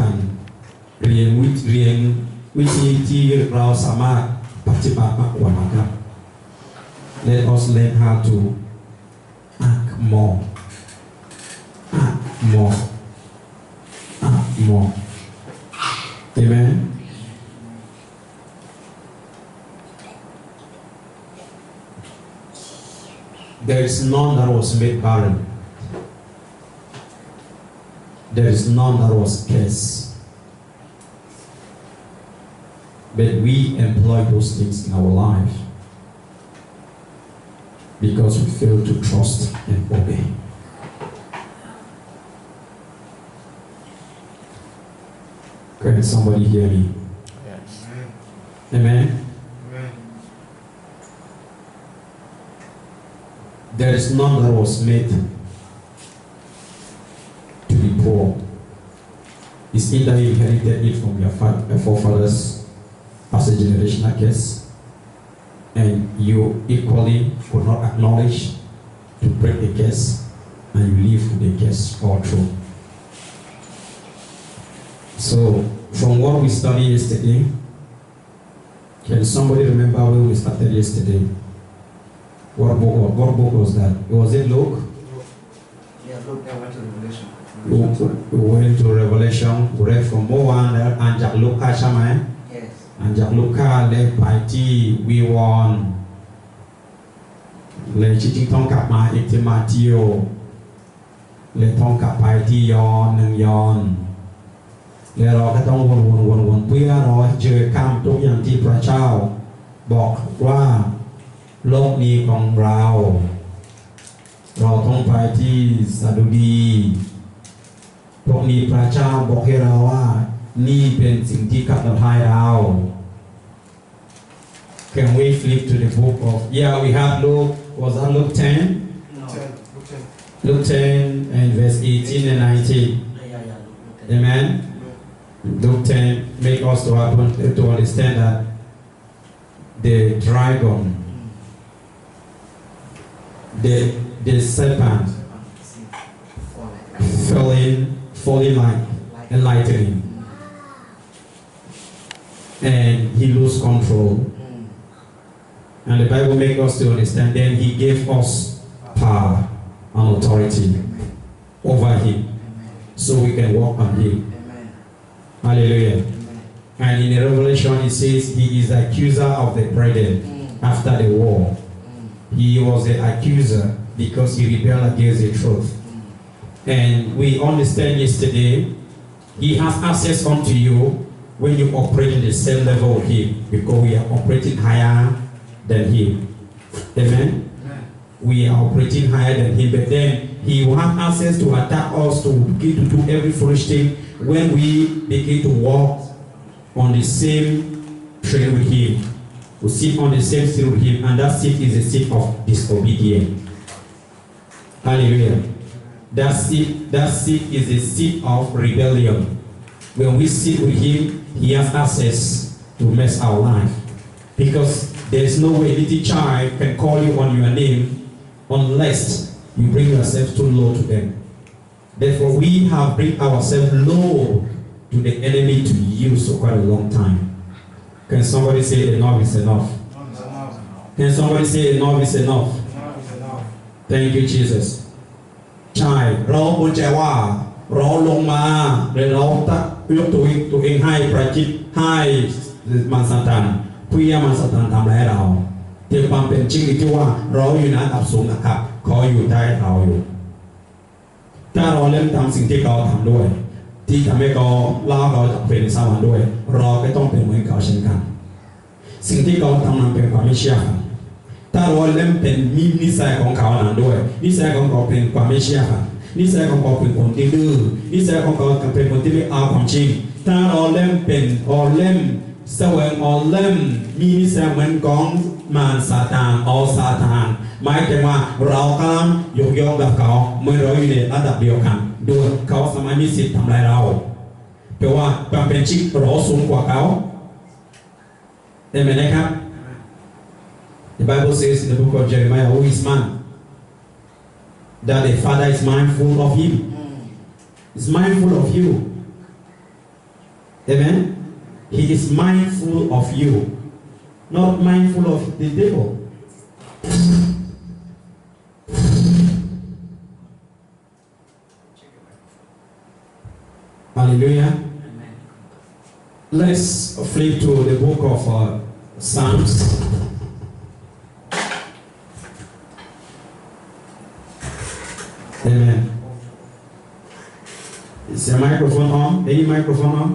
กันเรียนวิธีที่เราสามารถปฏิบัติมากกว่านะครับ Let us learn how to act more Amen. There is none that was made barren. There is none that was cursed. But we employ those things in our life because we fail to trust and obey. Can somebody hear me? Yes. Amen. Amen. There is none that was made to be poor. It's either you inherited it from your forefathers as a generational curse, and you equally could not acknowledge to break the curse, and you live with the curse all through. So, from what we studied yesterday, can somebody remember where we started yesterday? What book was that? Was it Luke? Yeah, Luke, I went to Revelation. We went to Revelation. We read from เมื่อวานแล้วอ่านจากลูกาใช่ไหม Yes. อ่านจากลูกาเลยไปที่วีวอนเลยจริงๆต้องกลับมาอีกที่มาทิโอเลยต้องกลับไปที่ยอห์นหนึ่งยอห์นแล้วเราก็ต้องวนเพื่อรอเจอคำทุกอย่างที่พระเจ้าบอกว่าโลกนี้ของเราต้องไปที่สดุดีพวกนี้พระเจ้าบอกให้เราว่านี่เป็นสิ่งที่ขับถ่ายเรา Can we flip to the book of we have Luke. Was that Luke 10? No. Luke 10 and verse 18 and 19. Yeah. Amen. Luke 10 make us to understand that the dragon, the serpent falling like lightning, and he lose control. And the Bible makes us to understand. Then he gave us power and authority over him, so we can walk on him. Hallelujah. And in the Revelation it says he is the accuser of the brethren after the war. He was the accuser because he rebelled against the truth. And we understand yesterday he has access unto you when you operate in the same level with him, because we are operating higher than him. Amen? We are operating higher than him, but then he will have access to attack us, to begin to do every foolish thing when we begin to walk on the same train with him. We sit on the same seat with him, and that seat is a seat of disobedience. Hallelujah. That seat is a seat of rebellion. When we sit with him, he has access to mess our life. Because there is no way little child can call you on your name unless you bring yourself too low to them. Therefore, we have bring ourselves low to the enemy to use for quite a long time. Can somebody say enough is enough? Can somebody say enough is enough? Thank you, Jesus. ใช่เราควรจะว่าเราลงมาเราตักยกตัวเองให้ประจิตให้มันซาตานเพื่อมันซาตานทำร้ายเราแต่ความเป็นจริงที่ว่าเราอยู่ในอันดับสูงนะครับเขาอยู่ใต้เราอยู่ถ้าเราเริ่มทำสิ่งที่เขาทำด้วยที่ทำให้เขาเล่าเราจะเป็นสวรรค์ด้วยเราก็ต้องเป็นเหมือนเขาเช่นกันสิ่งที่เขาทำนั้นเป็นความไม่เชื่อฟังถ้าเราเริ่มเป็นนิสัยของเขานั้นด้วยนิสัยของเขาเป็นความไม่เชื่อฟังนิสัยของเขาเป็นคนที่ดื้อนิสัยของเขาเป็นคนที่ไม่เอาความจริงถ้าเราเริ่มเป็นเริ่มแสวงเริ่มมีนิสัยเหมือนของมารซาตานซาตานหมายถึงว่าเรากำลังยกย่องกับเขาเมื่อเราอยู่ในระดับเดียวกันโดยเขาสามารถมีสิทธิ์ทำลายเราแปลว่าความเป็นจริงเราสูงกว่าเขาได้ไหมนะครับ The Bible says in the book of Jeremiah, who is man? That the Father is mindful of him. He's mindful of you. Amen. He is mindful of you, not mindful of the devil. Hallelujah. Amen. Let's flip to the book of Psalms. Amen. Is the microphone on? Any microphone on?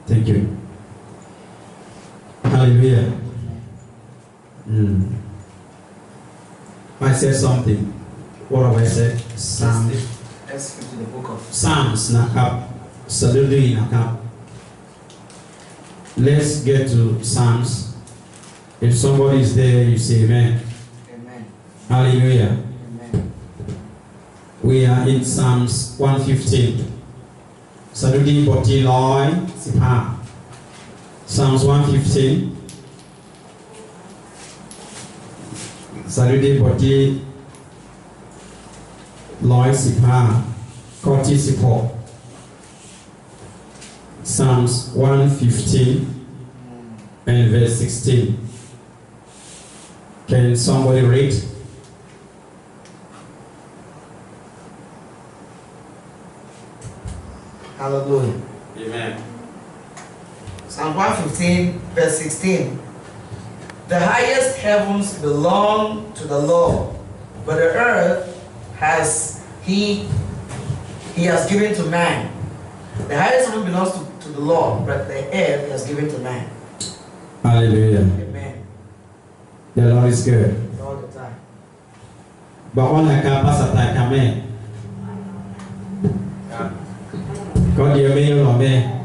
Thank you. Hallelujah. I said something. What have I said? Psalms. Let's flip to the book of Psalms nakap. Saturday nakap. Let's get to Psalms. If somebody is there, you say amen. Amen. Hallelujah. Amen. We are in Psalms 115. Saturday boti loy sipa. Psalms 115. Saturday boti loy sipa. Koti sipo. Psalms 115 and verse 16. Can somebody read? Hallelujah. Amen. Psalm 115, verse 16. The highest heavens belong to the Lord, but the earth has He has given to man. The highest heaven belongs to the Lord, but the earth He has given to man. Hallelujah. Amen. The Lord is good. All the time. But when I come pass a come in. God you me or me.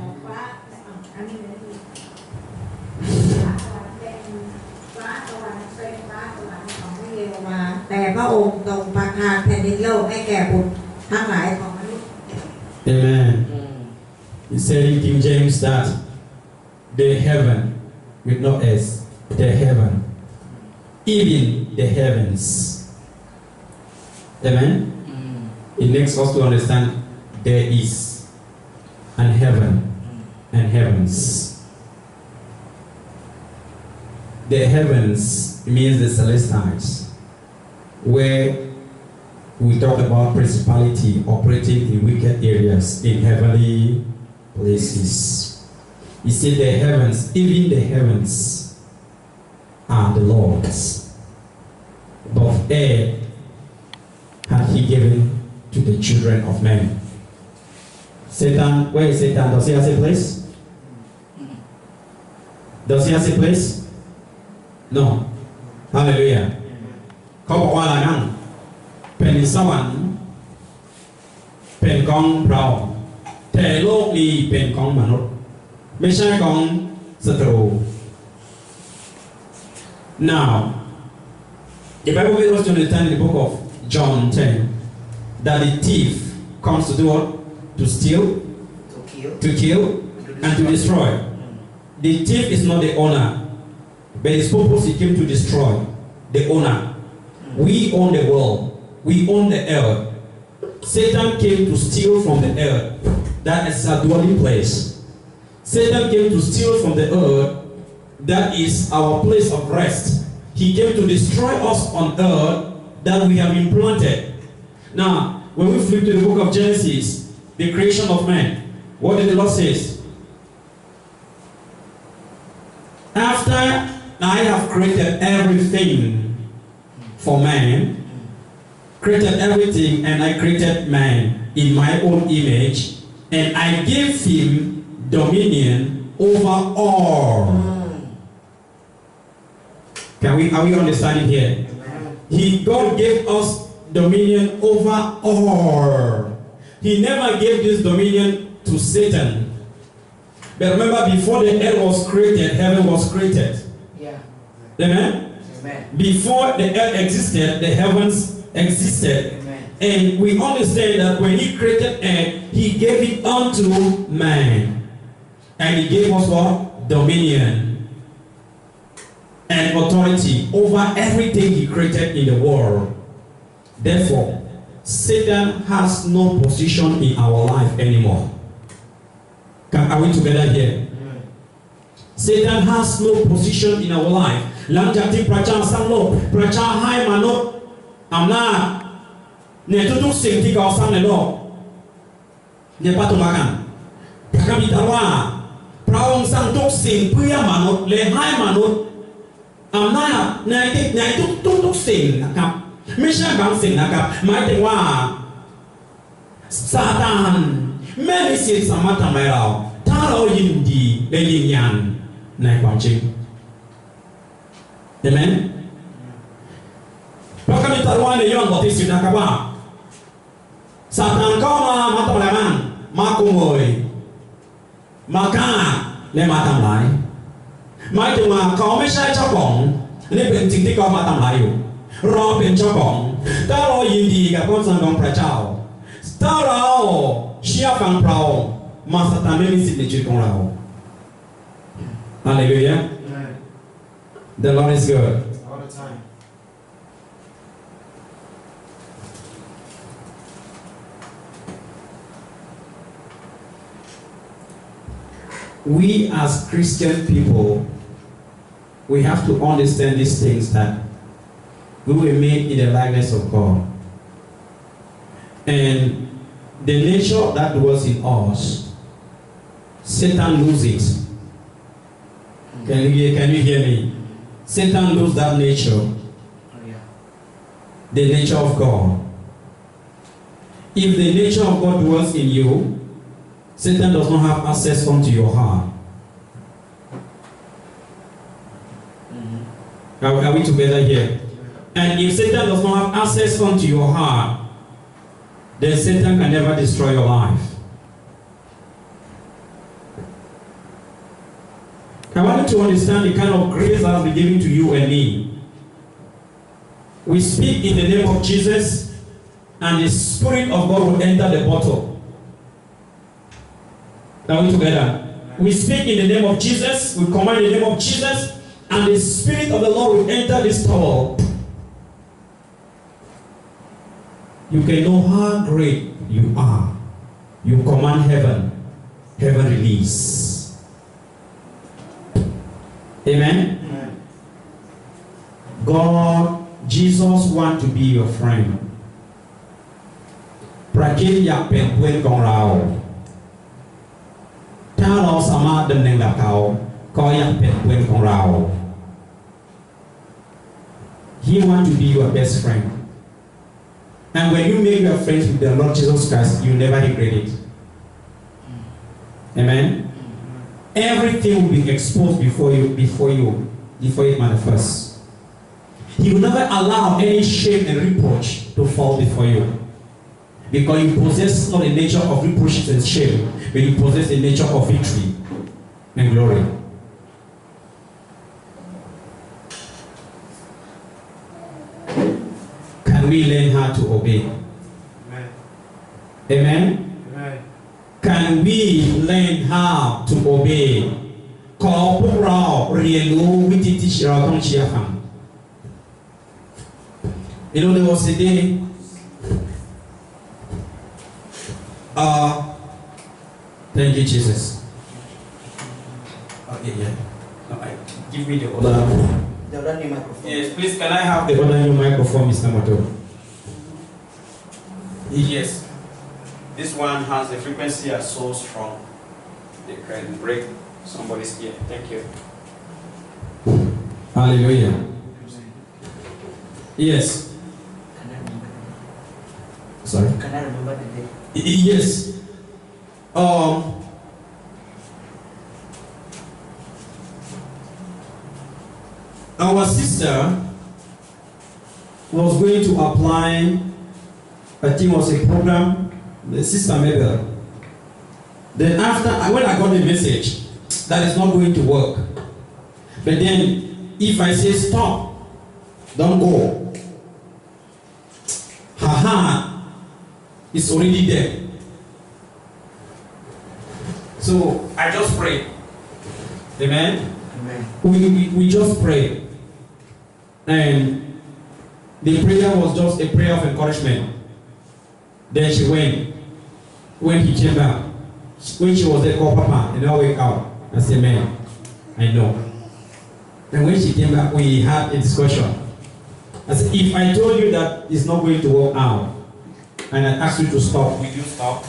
แต่พระองค์ทรงประทานแผ่นดินโลกให้แก่บุตรทั้งหลายของมนุษย์ Amen. He said in King James that the heaven with no S, the heaven, even the heavens. Amen. It makes us to understand there is an heaven and heavens. The heavens means the celestials, where we talk about principality operating in wicked areas in heavenly places. He said the heavens, even the heavens, are the Lord's, but earth had He given to the children of men. Satan, where is Satan? Does he have a place? Does he have a place? No. Hallelujah.เขาบอกว่าอะไรนั่งเป็นสวรรค์เป็นของเราแต่โลกนี้เป็นของมนุษย์ไม่ใช่ของศัตรู Now the Bible will us to understand in the book of John 10 that the thief comes to do what? To steal, to kill and to destroy. The thief is not the owner, but his purpose he came to destroy the owner. We own the world. We own the earth. Satan came to steal from the earth. That is our dwelling place. Satan came to steal from the earth. That is our place of rest. He came to destroy us on earth that we have been planted. Now, when we flip to the book of Genesis, the creation of man, what did the Lord say? After I have created everything for man, created everything, and I created man in my own image, and I gave him dominion over all. Are we understanding here? God gave us dominion over all. He never gave this dominion to Satan. But remember, before the earth was created, heaven was created. Yeah. Amen? Amen. Before the earth existed, the heavens existed. Amen. And we understand that when He created earth, He gave it unto man. And He gave us what? Dominion and authority over everything He created in the world. Therefore, Satan has no position in our life anymore. Are we together here? Satan has no position in our life หลังจากที่พระเจ้าสร้างโลกพระเจ้าให้มนุษย์อำนาจในทุกๆสิ่งที่เขาสร้างในโลกในปัจจุบันพระคัมภีร์ตรัสว่าพระองค์สร้างทุกสิ่งเพื่อมนุษย์และให้มนุษย์อำนาจในทุกสิ่งนะครับไม่ใช่บางสิ่งนะครับหมายถึงว่าซาตานไม่มีสิทธิ์สามารถทำอะไรเราถ้าเรายินดีและยืนยันในความจริงเห็นไหมพระคัมภีร์ตรัสว่าในยอห์นบทที่10นะครับว่าซาตานเข้ามาทำอะไรบ้างมาขโมยมาฆ่าและมาทำลายหมายถึงว่าเขาไม่ใช่เจ้าของนี่เป็นสิ่งที่เขามาทำลายอยู่เราเป็นเจ้าของถ้าเรายินดีกับคำสั่งของพระเจ้าถ้าเราเชื่อฟังพระองค์มาซาตานไม่มีสิทธิ์ในชีวิตของเราฮาเลลูยา The Lord is good all the time. We as Christian people, we have to understand these things that we were made in the likeness of God. And the nature that was in us, Satan loses. Can you hear me? Satan loses that nature, the nature of God. If the nature of God dwells in you, Satan does not have access onto your heart. Are we together here? And if Satan does not have access onto your heart, then Satan can never destroy your life. I want you to understand the kind of grace that has been given to you and me. We speak in the name of Jesus, and the Spirit of God will enter the bottle. Are we together? We speak in the name of Jesus, we command in the name of Jesus, and the Spirit of the Lord will enter this towel. You can know how great you are. You command heaven, heaven release. Amen? Amen. God, Jesus want to be your friend. พระคริสต์อยากเป็นเพื่อนของเราถ้าเราสามารถดำเนินกับเขาก็อยากเป็นเพื่อนของเรา He want to be your best friend. And when you make your friends with the Lord Jesus Christ, you never regret it. Amen? Everything will be exposed before it manifests. He will never allow any shame and reproach to fall before you. Because you possess not the nature of reproaches and shame, but you possess the nature of victory and glory. Can we learn how to obey? Amen. Amen? Amen. Can we learn how to obey? ขอพวกเราเรียนรู้วิธีที่เราต้องเชื่อฟัง You know, there was a day thank you, Jesus. Okay, yeah. Give me the other. The other new microphone. Yes, please, can I have the other new microphone, Mr. Mato? Yes. This one has the frequency are so strong. They can break somebody's ear. Thank you. Hallelujah. Yes. Can I remember? Sorry. Can I remember the day? Yes. Our sister was going to apply, I think it was a program, the sister Mabel. Then when I got the message that it's not going to work, but then if I say stop, don't go, her heart is already there. So I just pray. Amen? Amen. We just pray. And the prayer was just a prayer of encouragement. Then she went. When he came back, when she was there, called Papa, and I wake up. I said, man, I know. And when she came back, we had a discussion. I said, if I told you that it's not going to work out, and I asked you to stop, will you stop?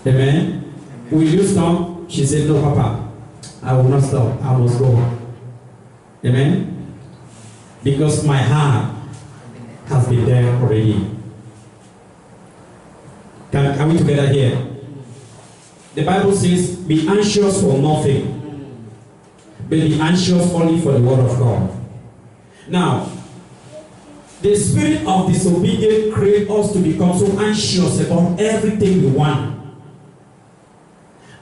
Amen? Will you stop? She said, no, Papa. I will not stop. I must go. Amen? Because my heart has been there already. Are we together here? The Bible says, be anxious for nothing, but be anxious only for the word of God. Now, the spirit of disobedience creates us to become so anxious about everything we want.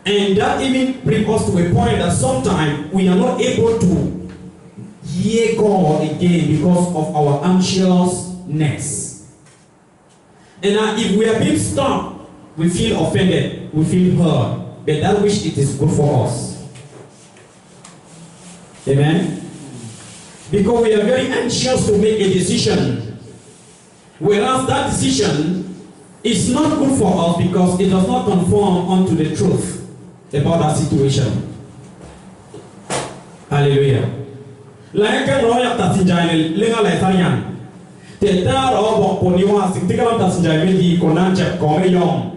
And that even brings us to a point that sometimes we are not able to hear God again because of our anxiousness. And if we are being stopped, we feel offended, we feel hurt, but that which it is good for us. Amen? Because we are very anxious to make a decision, whereas that decision is not good for us because it does not conform unto the truth about that situation. Hallelujah. Like a lawyer that's in jail, legal Italian. The third of Poniwa, Sintical that's in jail, he conanche, come young.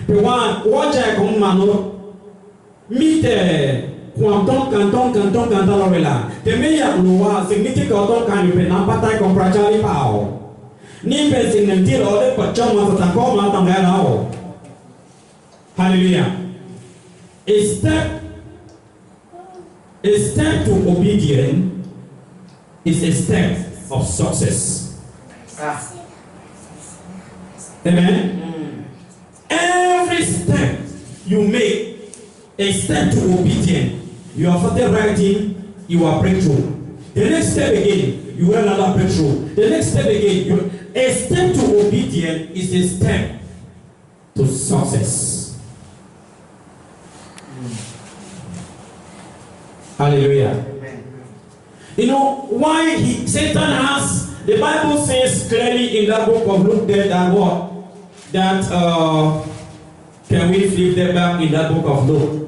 The one, watch a commano, meet Quanton Cantalorella. The mayor Lua, significant can you penapata comprachali power. Nippers in until all the Pachama to Tacoma Tangalao. Hallelujah. A step to obedience is a step of success. Amen? Every step you make, a step to obedience, you are started writing, you are breakthrough. The next step again, you have another breakthrough. The next step again, a step to obedience is a step to success. Hallelujah. Amen. You know why Satan has, the Bible says clearly in that book of Luke there that what? That can we flip that back in that book of Luke?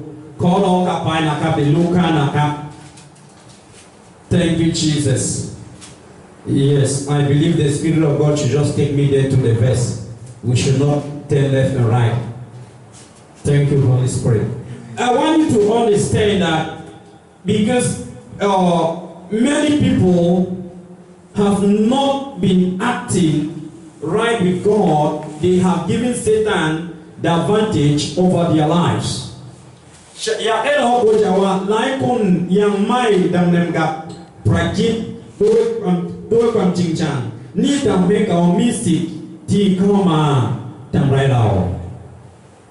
Thank you, Jesus. Yes, I believe the Spirit of God should just take me there to the verse. We should not turn left and right. Thank you, Holy Spirit. I want you to understand that because many people have not been acting right with God, they have given Satan the advantage over their lives.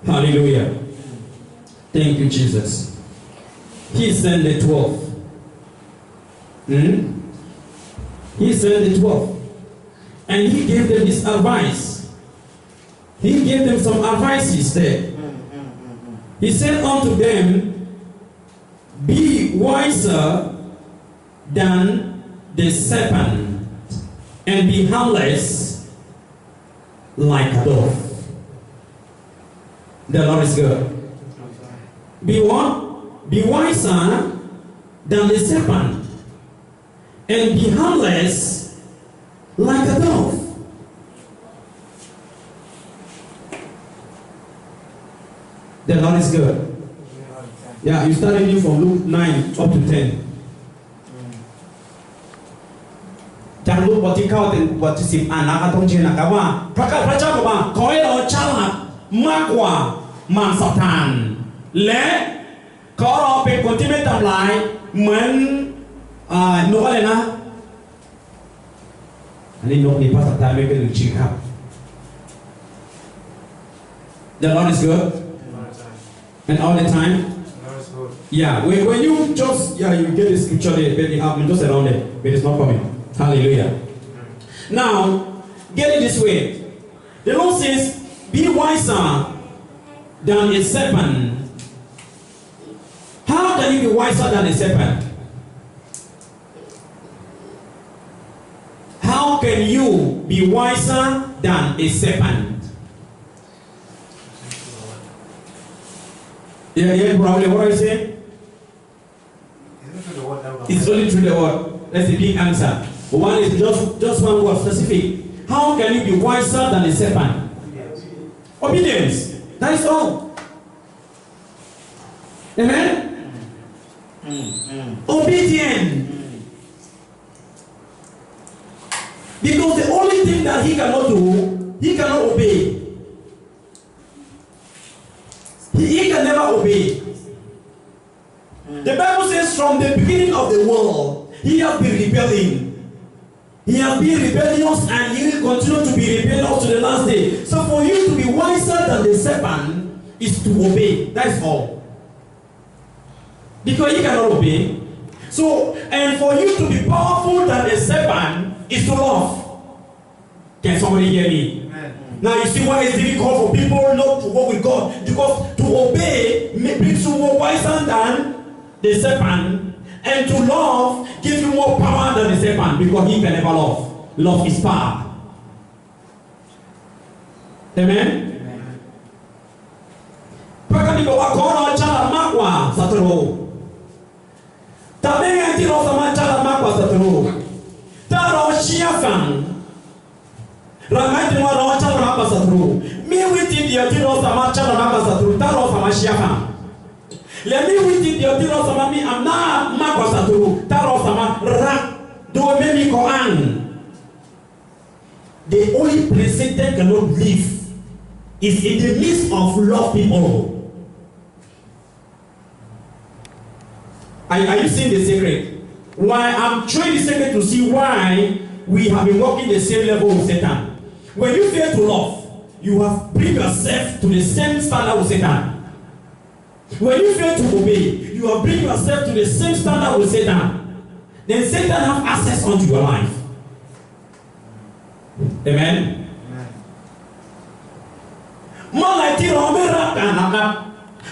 Hallelujah. Thank you, Jesus. He sent the 12. He sent the 12. And he gave them his advice. He gave them some advices there. He said unto them, be wiser than the serpent, and be harmless like a dove. The Lord is good. Be what? Be wiser than the serpent, and be harmless like a dove. The Lord is good. Yeah, you start reading from Luke 9 up to 10.จากลูกบทที่เข้าถึงบทที่10นะครับต้องเชื่อนะครับว่าพระเจ้าบอกว่าขอให้เราฉลาดมากกว่ามารซาตานและขอเราเป็นคนที่ไม่ทำร้ายเหมือนนกอะไรนะอันนี้นกนี่ภาษาไทยไม่เป็นชื่อครับ The Lord is good and all the time. Yeah, when you just you get the scripture there, but I'm just around it, but it's not coming. Hallelujah. Now, get it this way. The Lord says, be wiser than a serpent. How can you be wiser than a serpent? How can you be wiser than a serpent? Yeah, probably what I say? It's only through the word. That's the big answer. One is just one word specific. How can you be wiser than a serpent? Obedience. That is all. Amen? Obedience. Because the only thing that he cannot do, he cannot obey. He can never obey. The Bible says from the beginning of the world, he has been rebelling. He has been rebellious and he will continue to be rebellious to the last day. So for you to be wiser than the serpent is to obey. That's all. Because he cannot obey. So, and for you to be powerful than the serpent is to love. Can somebody hear me? Amen. Now you see why it's difficult for people not to walk with God. Because to obey makes you more wiser than the serpent. And to love gives you more power than the serpent. Because he can never love. Love is power. Amen? Pakani ko akona chala makwa satro. Tabenga tiro sama chala makwa satro. Taro shiafang. Ramai tiro ro chala makwa satro. Mi witi dia tiro sama chala makwa satro. Taro sama shiafang. Le mi witi dia tiro sama mi amna makwa satro. Taro sama rak do memi ko an. The only place Satan cannot live is in the midst of love people. Are you seeing the secret? Why I'm showing the secret to see why we have been walking the same level with Satan. When you fail to love, you have bring yourself to the same standard with Satan. When you fail to obey, you have bring yourself to the same standard with Satan. Then Satan have access onto your life. Amen. More like you know,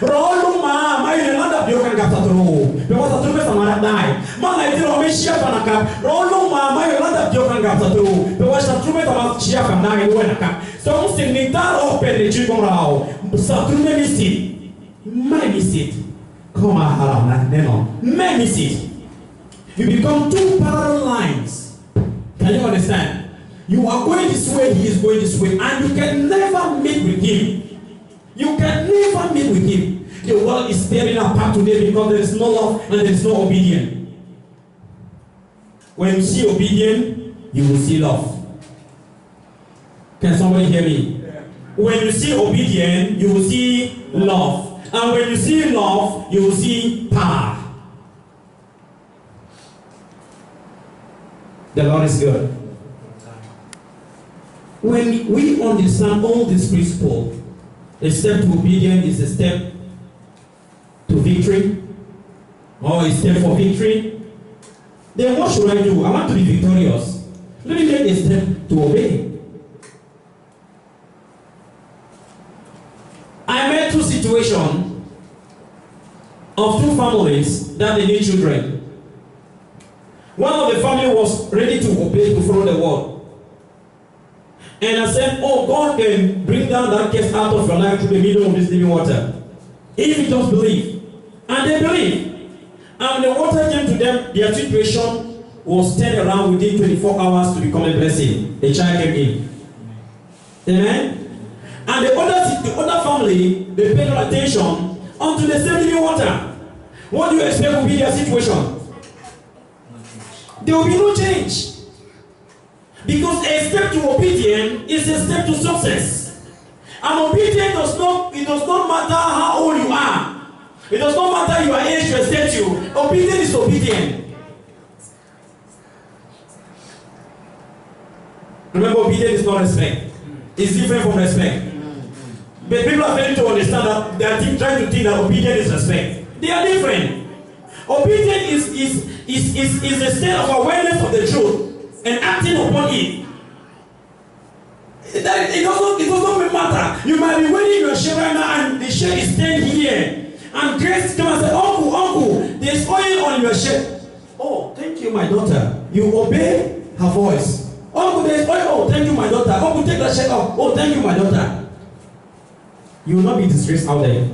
Roluma, my Yolanda Biokan Gatro, because the truth is die. Mana Idro Shiapanaka, Roluma, my Yolanda Biokan Gatro, because the truth of Shiapana and Wenaka. So, Signitar open the Chigorao, Saturne Missit, my visit. Come on, Neno, my visit. You become two parallel lines. Can you understand? You are going this way, he is going this way, and you can never meet with him. You can never meet with him. The world is tearing apart today because there is no love and there is no obedience. When you see obedience, you will see love. Can somebody hear me? When you see obedience, you will see love. And when you see love, you will see power. The Lord is good. When we understand all these principles, a step to obedience is a step to victory, or a step for victory. Then what should I do? I want to be victorious. Let me make a step to obey. I met two situations of two families that they need children. One of the family was ready to obey, to follow the word. And I said, oh, God can bring down that case out of your life to the middle of this living water. If you just believe. And they believe. And the water came to them, their situation was turned around within 24 hours to become a blessing. The child came in. Amen? And the other family, they paid no attention unto the same living water. What do you expect will be their situation? There will be no change. Because a step to obedience is a step to success. And obedience does not matter how old you are. It does not matter your age, your stature. Obedience is obedience. Remember, obedience is not respect. It's different from respect. But people are failing to understand that they are trying to think that obedience is respect. They are different. Obedience is a state of awareness of the truth and acting upon it. It doesn't matter. You might be wearing your shirt right now and the shirt is stained here. And Grace come and say, Uncle, there's oil on your shirt. Oh, thank you, my daughter. You obey her voice. Uncle, there's oil. Oh, thank you, my daughter. Uncle, take that shirt off. Oh, thank you, my daughter. You will not be disgraced out there.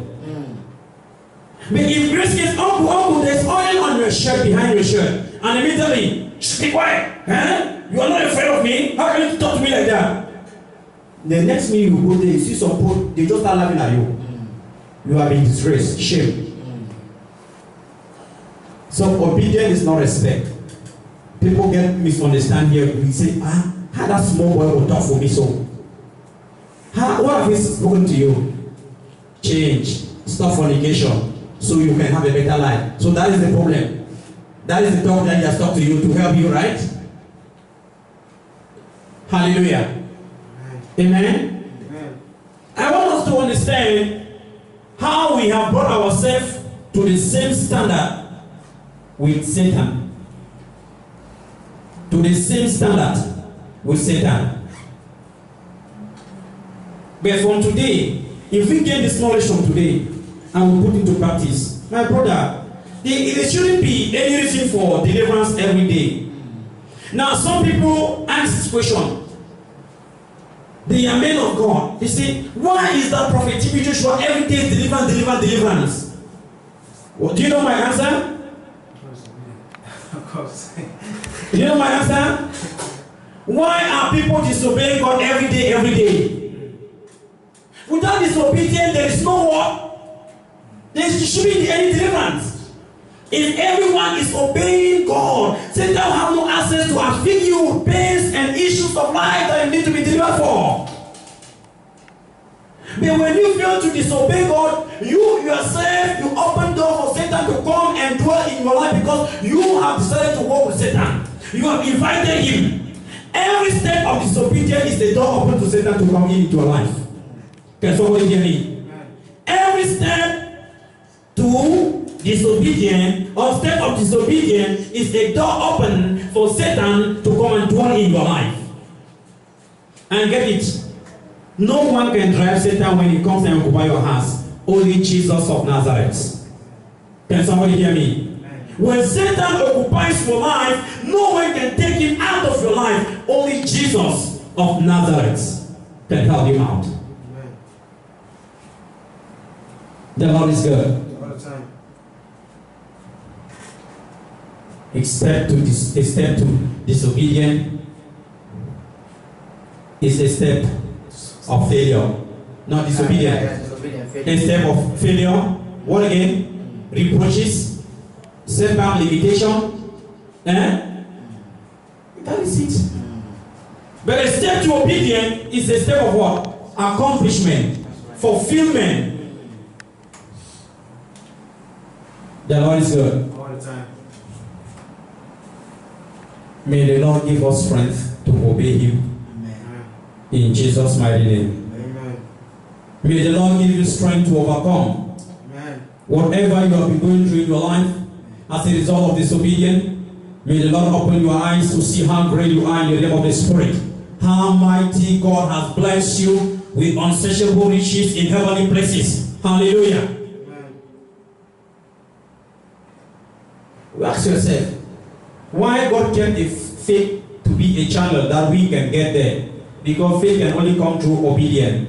But if grace gets uncle, there's oil on your shirt, behind your shirt, and immediately, be quiet. Huh? You are not afraid of me? How can you talk to me like that? The next minute you go there, you see some people, they just start laughing at you. You have been disgraced, shame. So obedience is not respect. People get misunderstand here. We say, how that small boy will talk for me so? What have he spoken to you? Change. Stop fornication. So you can have a better life. So that is the problem. That is the talk that he has talked to you to help you, right? Hallelujah. Amen. Amen. I want us to understand how we have brought ourselves to the same standard with Satan. To the same standard with Satan. But from today, if we get this knowledge from today and we put it into practice, my brother, there shouldn't be any reason for deliverance every day. Now, some people ask this question. They are men of God. They say, why is that prophet TB Joshua every day deliverance? Well, do you know my answer? Of course. Do you know my answer? Why are people disobeying God every day? Without disobedience, there is no what? There shouldn't be any deliverance. If everyone is obeying God, Satan will have no access to afflict you with pains and issues of life that you need to be delivered for. But when you fail to disobey God, you yourself, you open door for Satan to come and dwell in your life because you have decided to walk with Satan. You have invited him. Every step of disobedience is the door open to Satan to come into your life. Can somebody hear me? Every step to disobedience or step of disobedience is a door open for Satan to come and dwell in your life. And get it. No one can drive Satan when he comes and occupy your house. Only Jesus of Nazareth. Can somebody hear me? When Satan occupies your life, no one can take him out of your life. Only Jesus of Nazareth can help him out. The Lord is good. All the time. A step to disobedience is a step of failure. Not disobedience. A step of failure. What again? Reproaches, setback, limitation. That is it. But a step to obedience is a step of what? Accomplishment, fulfillment. The Lord is good. All the time. May the Lord give us strength to obey Him. Amen. In Jesus' mighty name. Amen. May the Lord give you strength to overcome Amen. whatever you have been going through in your life as a result of disobedience. May the Lord open your eyes to see how great you are in the realm of the Spirit. How mighty God has blessed you with unsearchable riches in heavenly places. Hallelujah. Ask yourself, why God kept the faith to be a channel that we can get there? Because faith can only come through obedience.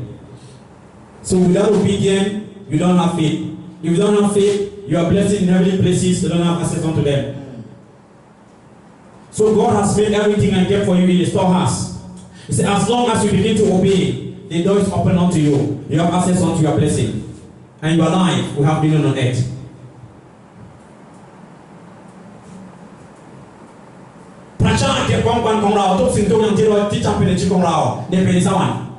So without obedience, you don't have faith. If you don't have faith, you are blessed in heavenly places, you don't have access unto them. So God has made everything and kept for you in the storehouse. He said, as long as you begin to obey, the door is open unto you. You have access unto your blessing. And your life will have been on earth. Ke kwan kong rao to sin to yang tiro ti champion chi kong rao de pe sawan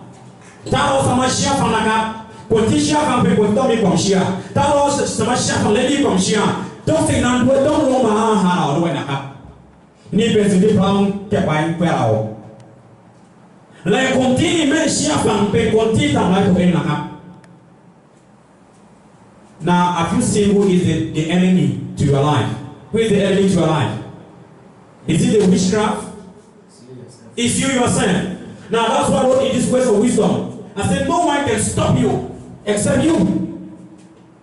ta ro sama shia fa na ka ko ti shia fa pe ko to mi kong shia ta ro sama shia fa le ni kong shia to sin nan do to lo ma ha rao do na ka ni pe sin ti plang ke pai pe rao le kong ti me shia fa pe ko ti ta ma ko na ka. Now, have you seen who is the enemy to your life? Who is the enemy to your life? Is it the witchcraft? It's you yourself. Now that's why I wrote in this words of wisdom. I said no one can stop you except you.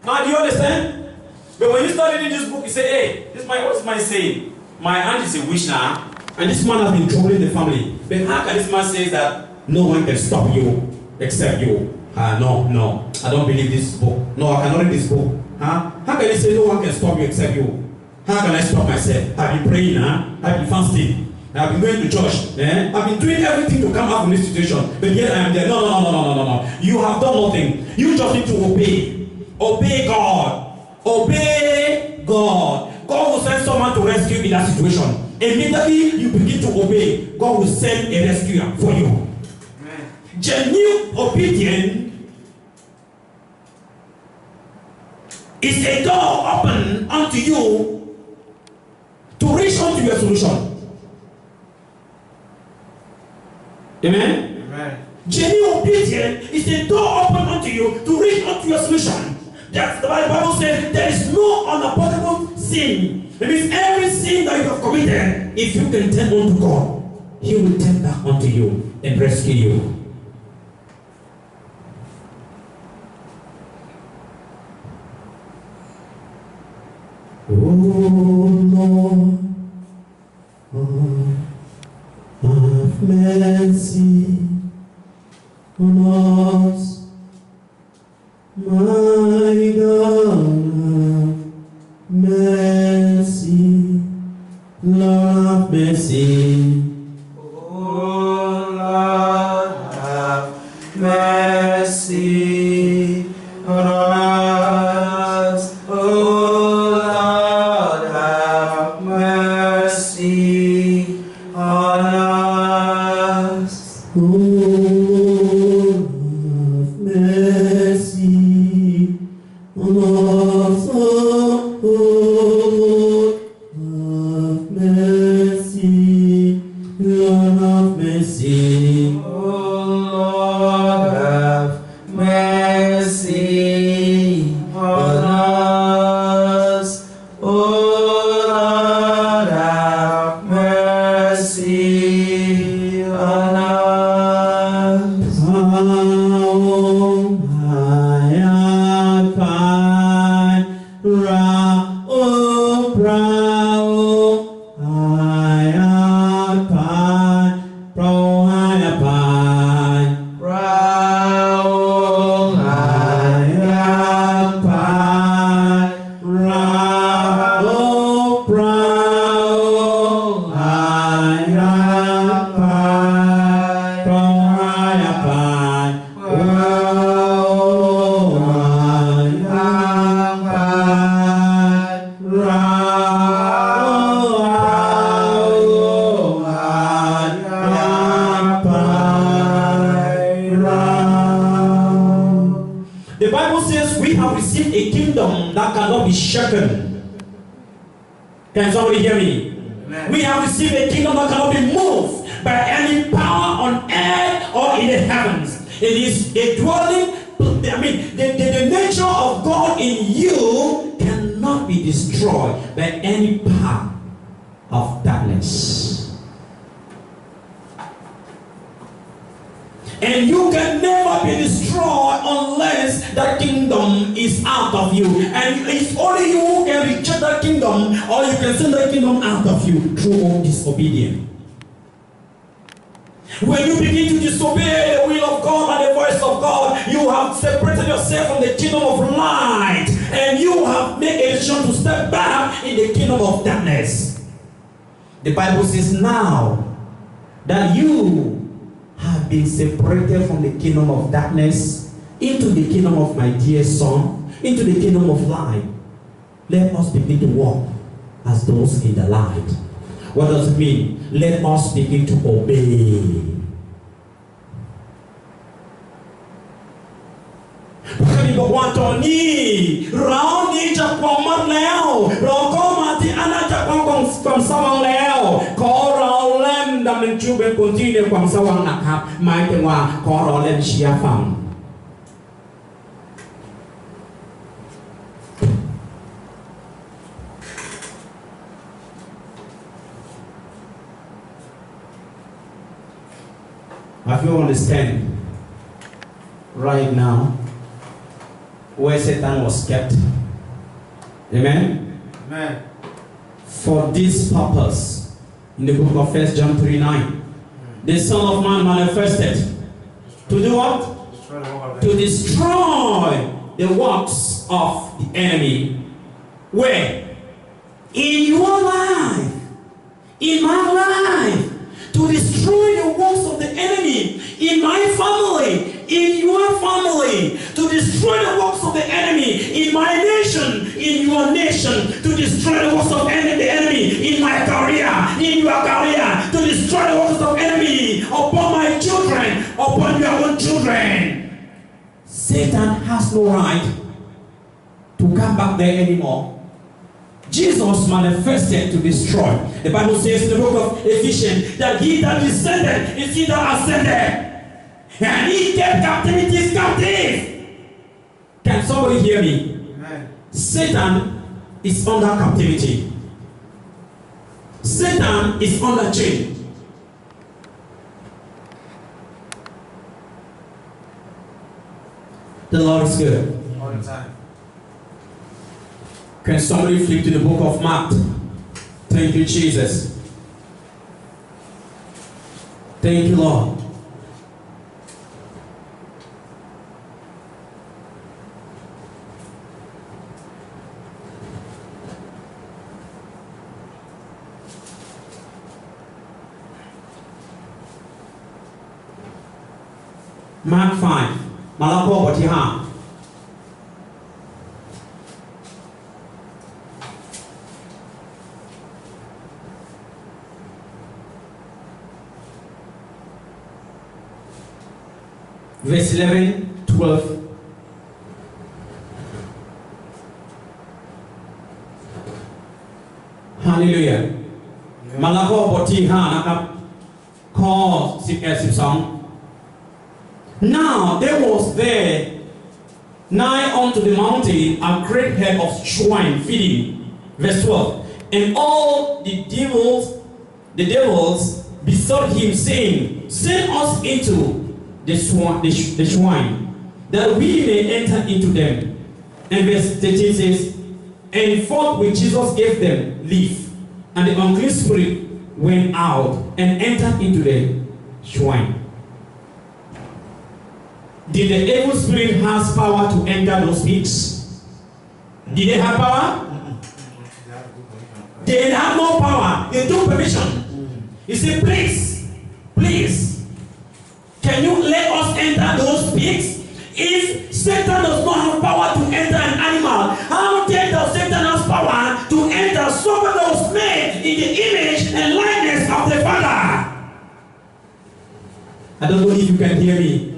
Now do you understand? But when you start reading this book, you say, hey, what's my saying? My aunt is a witch now, and this man has been troubling the family. But how can this man say that no one can stop you except you? No, I don't believe this book. No, I cannot read this book. How can you say no one can stop you except you? How can I stop myself? I've been praying, I've been fasting, I've been going to church, I've been doing everything to come out from this situation, but yet I am there. No. You have done nothing. You just need to obey. Obey God. Obey God. God will send someone to rescue you in that situation. Immediately you begin to obey, God will send a rescuer for you. Amen. Genuine obedience is a door open unto you to reach unto your solution. Amen? Amen. Genuine obedience is a door open unto you to reach unto your solution. That's the Bible says there is no unavoidable sin. It means every sin that you have committed, if you can turn unto God, He will turn back unto you and rescue you. Oh Lord, have mercy on us, my God, mercy, Lord, have mercy. Oh Lord, have mercy on us. Oh Lord, have mercy on us. Oh Lord, have mercy on us. Oh Lord, have mercy. Lord, have mercy. Oh Lord, have mercy on us. Oh Lord, have mercy on us. The Bible says we have received a kingdom that cannot be shaken. Can somebody hear me? Amen. We have received a kingdom that cannot be moved by any power on earth or in the heavens. It is a dwelling, the nature of God in you cannot be destroyed by any power of darkness. And you can never be destroyed unless that kingdom is out of you. And it's only you who can reject that kingdom, or you can send that kingdom out of you through disobedience. When you begin to disobey the will of God and the voice of God, you have separated yourself from the kingdom of light, and you have made a decision to step back in the kingdom of darkness. The Bible says now that you have been separated from the kingdom of darkness into the kingdom of my dear son, into the kingdom of light. Let us begin to walk as those in the light. What does it mean? Let us begin to obey. Have you understand right now where Satan was kept? Amen? Amen. For this purpose, in the book of 1 John 3:9, the Son of Man manifested to do what? To destroy the works of the enemy. Where? In your life, in my life, to destroy the works of the enemy, in my family, in your family, to destroy the works of the enemy, in my nation, in your nation, to destroy the works of the enemy, in my career, in your career, to destroy the works of the enemy upon my children, upon your own children. Satan has no right to come back there anymore. Jesus manifested to destroy. The Bible says in the book of Ephesians that he that descended is he that ascended. And he kept captivities captive. Can somebody hear me? Amen. Satan is under captivity. Satan is under chain. The Lord is good. All the time. Can somebody flip to the book of Mark? Thank you, Jesus. Thank you, Lord. Mark 5 มาระโกบทที่5verse 11, 12. Hallelujah. มาระโกบทที่5นะครับข้อ11 12 Now there was there nigh unto the mountain a great herd of swine feeding. Verse 12. And all the devils besought him, saying, Send us into the swine, that we may enter into them. And verse 13 says, And forthwith Jesus gave them leave, and the unclean spirit went out and entered into the swine. Did the evil spirit have power to enter those pigs? Did they have power? They had no power. They took permission. He said, please, can you let us enter those pigs? If Satan does not have power to enter an animal, how then does Satan have power to enter someone that was made in the image and likeness of the Father? I don't know if you can hear me.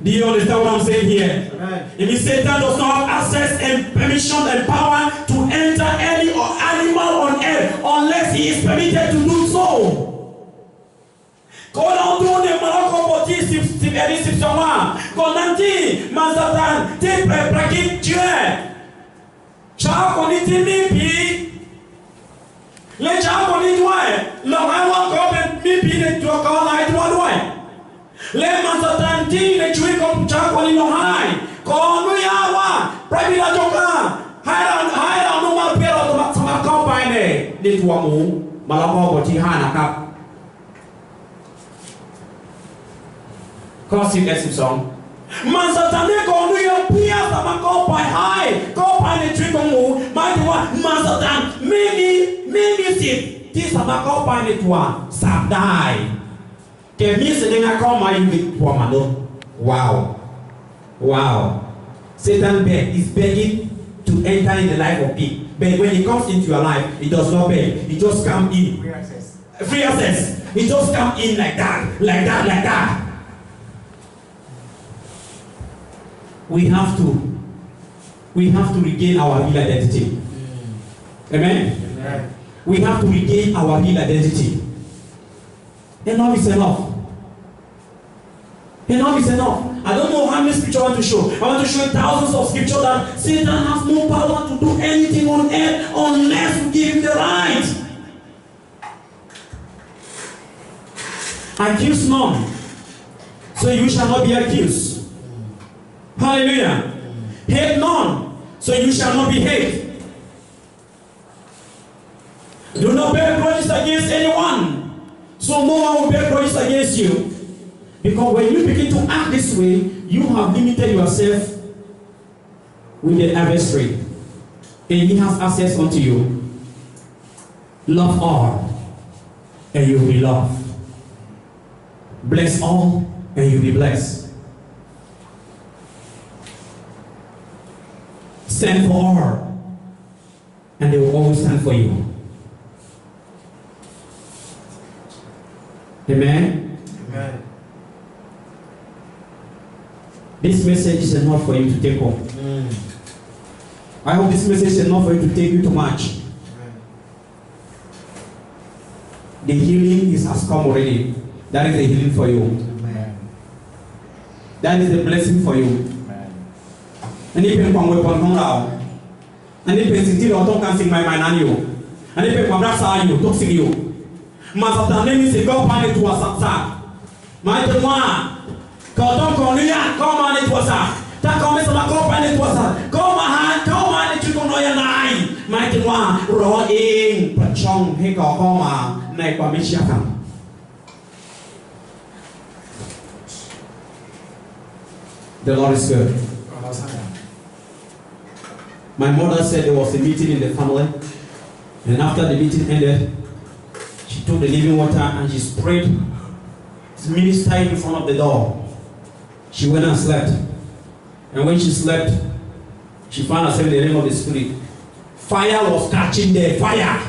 Do you understand what I'm saying here? Amen. It means Satan does not have access and permission and power to enter any animal on earth unless he is permitted to do so. Kalau tu ni malakot poti sip edi sip sama. Kalau nanti Satan ti praktik je. Cakap kau ni ti mimpi. Le cakap kau ni tuai. Lamai wang kau mimpi ni tuai kau lai tuai tuai. Le Satan ti le curi kau cakap kau ni lohai. Kau nu ya wa. Prabila joka. Hai dah nu mal pera tu sama kau pai ni. Ni tuamu malakot poti ha nakap.ข้อ11 12มันสถานที่ก่อนด้วยเพียงแต่มันก็ไปให้ก็ไปในชีวิตของหมูหมายถึงว่ามันสถานไม่มีสิทธิ์ที่สามารถเข้าไปในตัวสัตว์ได้แกมีสิ่งนั้นเข้ามาอยู่ในตัวมนุษย์ว้าว Satan is begging to enter in the life of pig, but when he comes into your life he does not beg, he just come in free access, he just come in like that. We have to regain our real identity. Amen? We have to regain our real identity. Enough is enough. Enough is enough. I don't know how many scripture I want to show. I want to show thousands of scripture that Satan has no power to do anything on earth unless we give him the right. Accuse none, so you shall not be accused. Hallelujah. Hate none, so you shall not be hated. Do not bear grudges against anyone, so no one will bear grudges against you. Because when you begin to act this way, you have limited yourself with the adversary. and he has access unto you. Love all, and you will be loved. Bless all, and you'll be blessed. Stand for all, and they will always stand for you. Amen? Amen. This message is enough for you to take home. I hope this message is enough for you to take you to march. The healing has come already. That is the healing for you. Amen. That is the blessing for you. Amen. And if you come with one now, and if you still don't sing my mind on you, and if you come back you, don't sing you. Master name is a God planet to us. My one, God don't come on it was a. Come on it was a. Come on it you don't know your nine. My one, raw in, Pachong, Hiko, Homa, Nekwa Michigan. The Lord is good. My mother said there was a meeting in the family, and after the meeting ended, she took the living water and she sprayed, ministered in front of the door. She went and slept. And when she slept, she found herself in the realm of the spirit. Fire was catching there, fire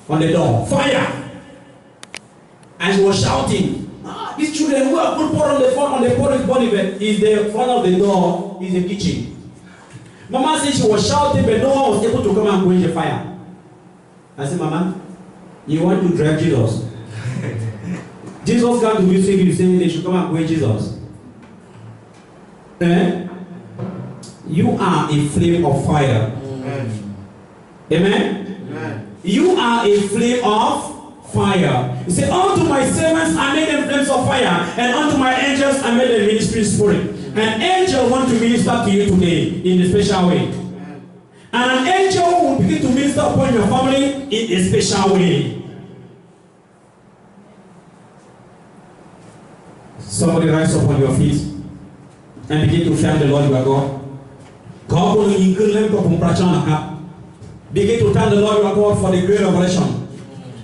on the door, fire. And she was shouting. These children who are put on the front on the body bed is the front of the door, is the kitchen. Mama said she was shouting, but no one was able to come and quench the fire. I said, Mama, you want to drive Jesus? Jesus came to visit you, saying they should come and quench Jesus. You are a flame of fire. Amen. Amen? Amen. You are a flame of fire. He said, unto my servants I made them flames of fire, and unto my angels I made them ministry spirit. An angel want to minister to you today in a special way. And an angel will begin to minister upon your family in a special way. Somebody rise up on your feet and begin to thank the Lord your God. God will begin to thank the Lord your God for the great revelation.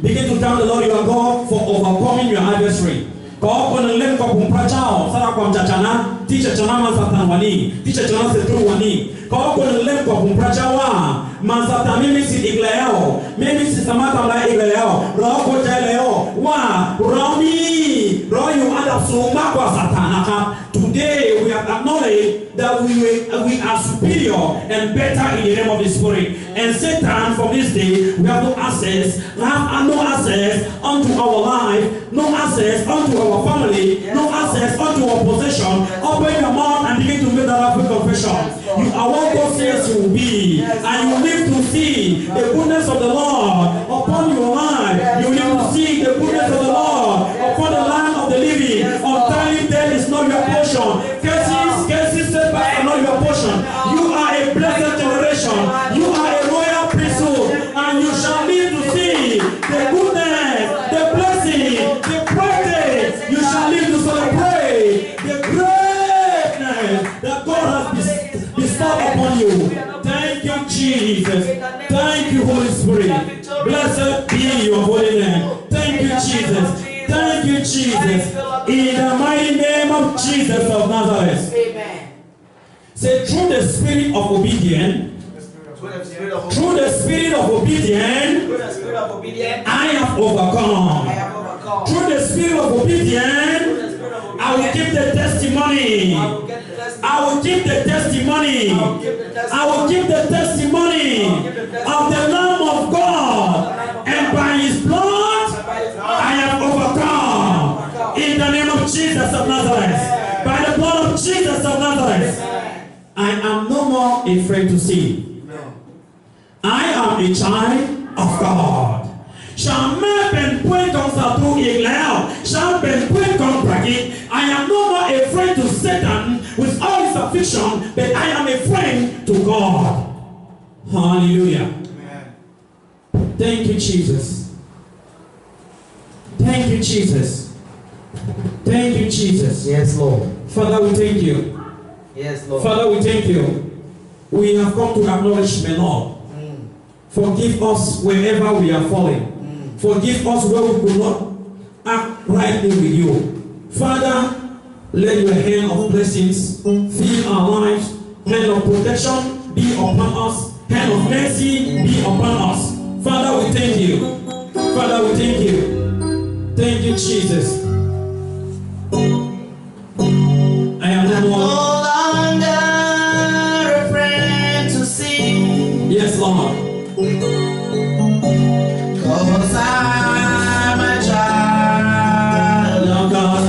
Begin to thank the Lord your God for overcoming your adversary. God will let go from Prachao, Sarakwam Chachana, teacher Chanama Satanwani, teacher Chanama Setruwani. God will let go from Prachawa, Mansata Mimisi Igleo, Mimisi Samata La Igleo, Roko Jaleo, Wa, Rami, Royu Adapsumakwa Satanaka. Today we have acknowledged that we are superior and better in the name of the Spirit. And Satan, from this day, we have no access unto our life, no access unto our family, no access unto our possession. Open your mouth and begin to make that happy confession. You are what God says you will be, and you live to see the goodness of the Lord upon your life. You live to see the goodness of the Lord upon the land of the living. Untimely death is not your portion. Curses, setbacks are not your portion. You are a blessed generation. You are a royal priesthood, and you shall live to see the goodness, the blessing, the praise. You shall live to celebrate the greatness that God has bestowed upon you. Thank you, Jesus. Thank you, Holy Spirit. Blessed be your holy name. Thank you, Jesus. Thank you, Jesus. In the mighty name of Jesus of Nazareth. Amen. Say, through the spirit of obedience, through the spirit of obedience, I have overcome. Through the spirit of obedience, I will give the testimony. I will give the testimony. I will give the testimony of the Lamb of God, and by His blood I have overcome. In the name of Jesus of Nazareth, by the blood of Jesus of Nazareth, I am no more afraid to sin. I am a child of God. I am no more a friend to Satan with all his affliction, but I am a friend to God. Hallelujah. Amen. Thank you, Jesus. Thank you, Jesus. Thank you, Jesus. Yes, Lord. Father, we thank you. Yes, Lord. Father, we thank you. we have come to acknowledge, my Lord. Forgive us wherever we are falling. Forgive us where we could not act rightly with you. Father, let your hand of blessings fill our lives. Hand of protection be upon us. Hand of mercy be upon us. Father, we thank you. Father, we thank you. Thank you, Jesus. I am No no longer a friend to see. Yes, Lord. 'Cause I'm a child of God.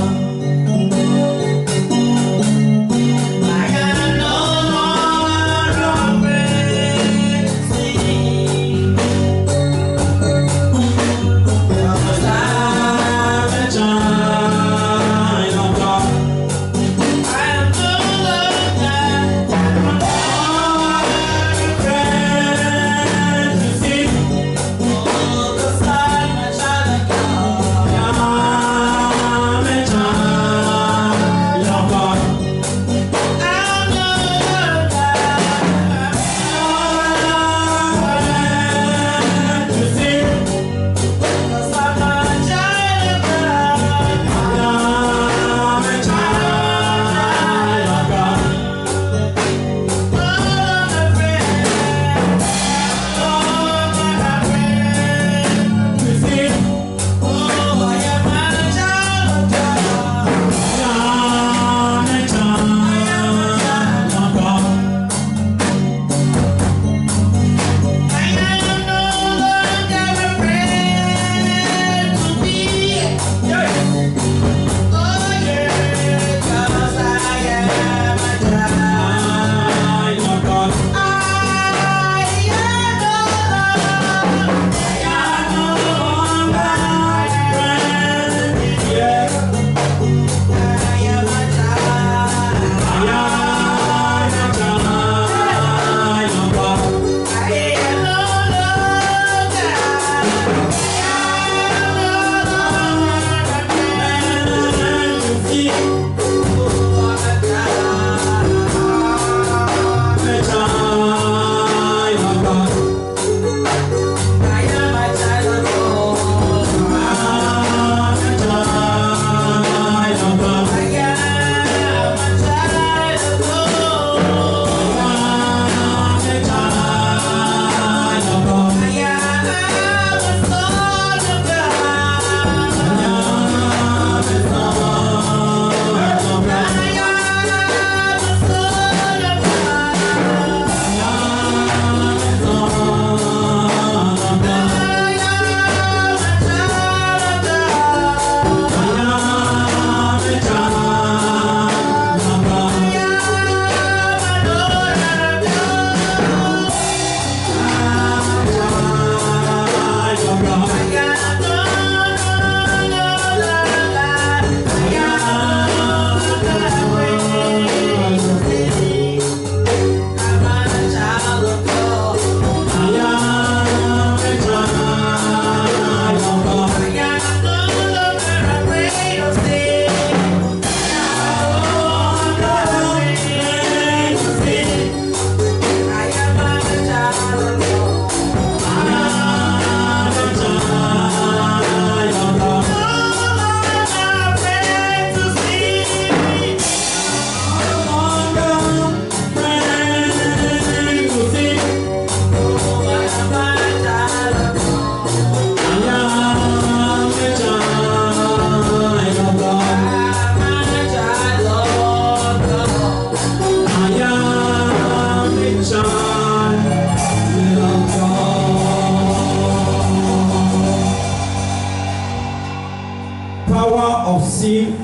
I am no longer a friend to see. 'Cause I'm a child of God. I am no longer a friend to see. Oh, 'cause I'm a child of God. I'm a child of God. I'm no longer a friend to see. 'Cause I'm a child of God. I'm a child of God.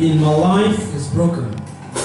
In my life is broken.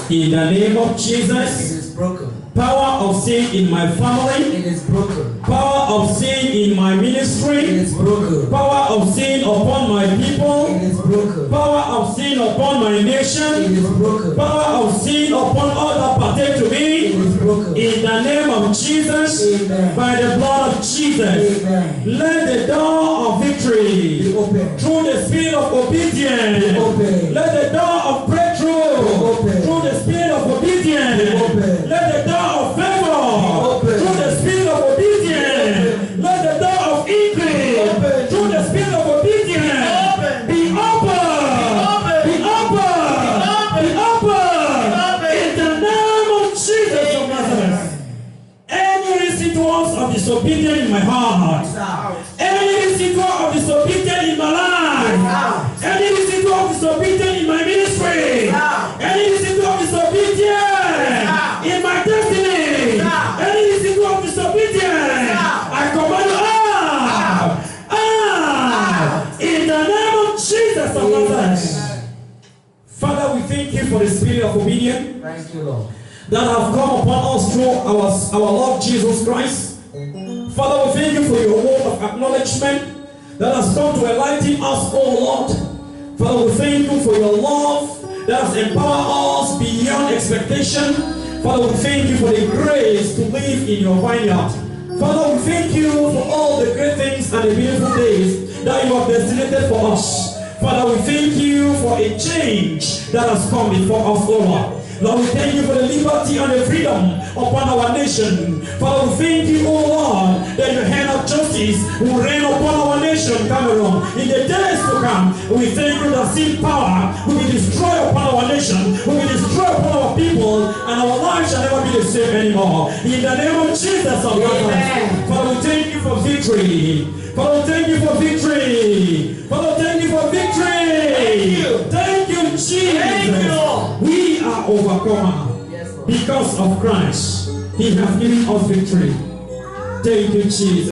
in the name of It Jesus. is broken. Power of sin in my family. It is broken. Power of sin in my It ministry. is broken. Power of sin upon my people. It is broken. Power of sin upon my It nation. is broken. Power of sin upon all that partake to It me. is broken. In the name of Jesus. Amen. By the blood of Jesus. Amen. Let the door of victory Be open. through the spirit of obedience. Be open. Let the door of breakthrough Be open. through the spirit of obedience. Be open. Let the door of favor Be open. disobedient in my heart. Any residual of disobedience in my life. Any residual of disobedience in my ministry. Any residual of disobedience in my destiny. Any residual of disobedience. I command you out. In the name of Jesus of Nazareth. Father, we thank you for the spirit of obedience. Thank you, Lord. That have come upon us through our Lord Jesus Christ. Father, we thank you for your word of acknowledgement that has come to enlighten us, oh Lord. Father, we thank you for your love that has empowered us beyond expectation. Father, we thank you for the grace to live in your vineyard. Father, we thank you for all the great things and the beautiful days that you have designated for us. Father, we thank you for a change that has come before us, oh Lord. Lord, we thank you for the liberty and the freedom upon our nation. Father, we thank you, oh Lord, that your hand of justice will reign upon our nation, Cameroon, in the days to come. We thank you that sin power will be destroyed upon our nation, will be destroyed upon our people, and our lives shall never be the same anymore. In the name of Jesus of Nazareth. Father, we thank you for victory. Father, we thank you for victory. Father, thank you for victory. Thank you, Jesus. Thank you. We are overcomer because of Christ. He has given us victory. Thank you, Jesus.